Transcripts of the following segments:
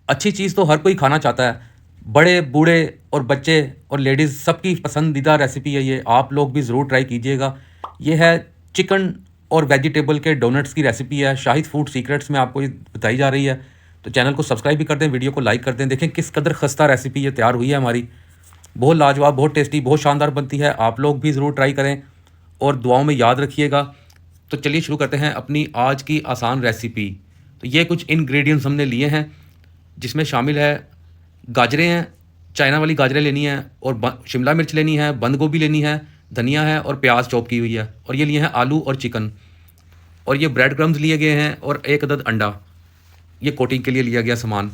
अच्छी चीज़ तो हर कोई खाना चाहता है, बड़े बूढ़े और बच्चे और लेडीज़ सबकी पसंदीदा रेसिपी है ये, आप लोग भी ज़रूर ट्राई कीजिएगा। ये है चिकन और वेजिटेबल के डोनट्स की रेसिपी है, शाहिद फूड सीक्रेट्स में आपको ये बताई जा रही है। तो चैनल को सब्सक्राइब भी कर दें, वीडियो को लाइक कर दें। देखें किस कदर खस्ता रेसिपी ये तैयार हुई है हमारी, बहुत लाजवाब, बहुत टेस्टी, बहुत शानदार बनती है। आप लोग भी ज़रूर ट्राई करें और दुआओं में याद रखिएगा। तो चलिए शुरू करते हैं अपनी आज की आसान रेसिपी। तो ये कुछ इंग्रेडिएंट्स हमने लिए हैं, जिसमें शामिल है गाजरें हैं, चाइना वाली गाजरें लेनी है, और शिमला मिर्च लेनी है, बंद गोभी लेनी है, धनिया है और प्याज चॉप की हुई है, और ये लिए हैं आलू और चिकन, और ये ब्रेड क्रम्स लिए गए हैं, और एक अदद अंडा, ये कोटिंग के लिए लिया गया सामान।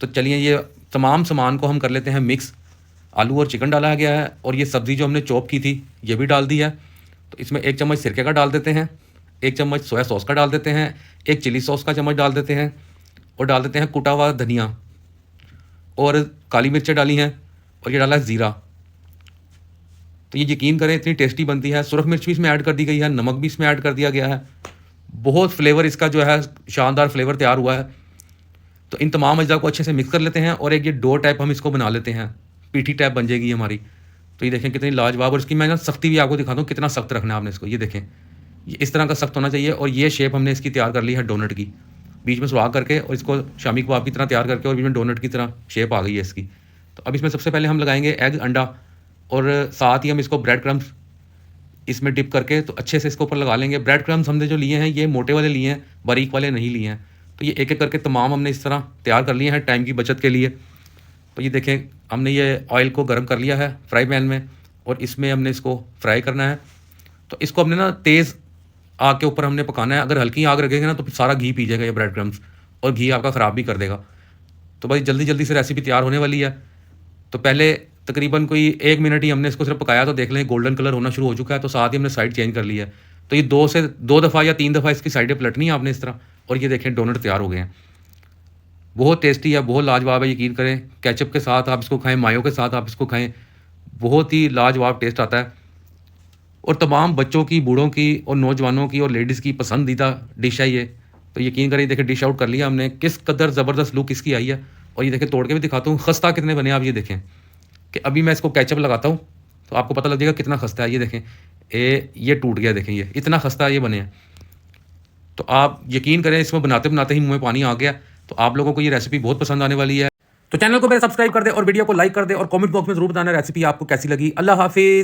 तो चलिए ये तमाम सामान को हम कर लेते हैं मिक्स। आलू और चिकन डाला गया है, और ये सब्ज़ी जो हमने चॉप की थी ये भी डाल दी है। तो इसमें 1 चम्मच सिरके का डाल देते हैं, 1 चम्मच सोया सॉस का डाल देते हैं, 1 चिली सॉस का चम्मच डाल देते हैं, और डाल देते हैं कुटा हुआ धनिया, और काली मिर्चें डाली हैं, और ये डाला है ज़ीरा। तो ये यकीन करें इतनी टेस्टी बनती है। सुरख मिर्च भी इसमें ऐड कर दी गई है, नमक भी इसमें ऐड कर दिया गया है। बहुत फ्लेवर इसका जो है शानदार फ्लेवर तैयार हुआ है। तो इन तमाम अज्जा को अच्छे से मिक्स कर लेते हैं, और एक ये डो टाइप हम इसको बना लेते हैं, पीठी टाइप बन जाएगी हमारी। तो ये देखें कितनी लाजवाब, और इसकी मैं ना सख्ती भी आपको दिखाता हूँ कितना सख्त रखना है आपने इसको। ये देखें ये इस तरह का सख्त होना चाहिए, और ये शेप हमने इसकी तैयार कर ली है डोनट की, बीच में सुराख करके, और इसको शामी कबाब की तरह तैयार करके, और बीच में डोनट की तरह शेप आ गई है इसकी। तो अब इसमें सबसे पहले हम लगाएंगे एग, अंडा, और साथ ही हम इसको ब्रेड क्रम्स इसमें डिप करके तो अच्छे से इसके ऊपर लगा लेंगे। ब्रेड क्रम्स हमने जो लिए हैं ये मोटे वाले लिए हैं, बारीक वाले नहीं लिए हैं। तो ये एक एक करके तमाम हमने इस तरह तैयार कर लिए हैं टाइम की बचत के लिए। तो ये देखें हमने ये ऑयल को गर्म कर लिया है फ्राई पैन में, और इसमें हमने इसको फ्राई करना है। तो इसको हमने ना तेज़ आग के ऊपर हमने पकाना है। अगर हल्की आग रखेंगे ना तो फिर सारा घी पी जाएगा ये ब्रेड क्रम्स, और घी आपका ख़राब भी कर देगा। तो भाई जल्दी जल्दी से रेसिपी तैयार होने वाली है। तो पहले तकरीबन कोई 1 मिनट ही हमने इसको सिर्फ पकाया, तो देख लें गोल्डन कलर होना शुरू हो चुका है। तो साथ ही हमने साइड चेंज कर लिया है। तो ये 2 दफ़ा या 3 दफ़ा इसकी साइडें पलटनी है आपने इस तरह, और ये देखें डोनट तैयार हो गए हैं। बहुत टेस्टी है, बहुत लाजवाब है, यकीन करें। केचप के साथ आप इसको खाएं, मायो के साथ आप इसको खाएं, बहुत ही लाजवाब टेस्ट आता है। और तमाम बच्चों की, बूढ़ों की, और नौजवानों की, और लेडीज़ की पसंदीदा डिश है ये। तो यकीन करें देखिए डिश आउट कर लिया हमने, किस कदर ज़बरदस्त लुक इसकी आई है। और ये देखें तोड़ के भी दिखाता हूँ खस्ता कितने बने, आप ये देखें कि अभी मैं इसको केचप लगाता हूँ तो आपको पता लग जाएगा कितना खस्ता है। ये देखें ये टूट गया, देखें ये इतना खस्ता ये बने हैं। तो आप यकीन करें इसमें बनाते बनाते ही मुँह में पानी आ गया। तो आप लोगों को ये रेसिपी बहुत पसंद आने वाली है। तो चैनल को पहले सब्सक्राइब कर दे, और वीडियो को लाइक कर दे, और कमेंट बॉक्स में जरूर बताना रेसिपी आपको कैसी लगी। अल्लाह हाफिज़।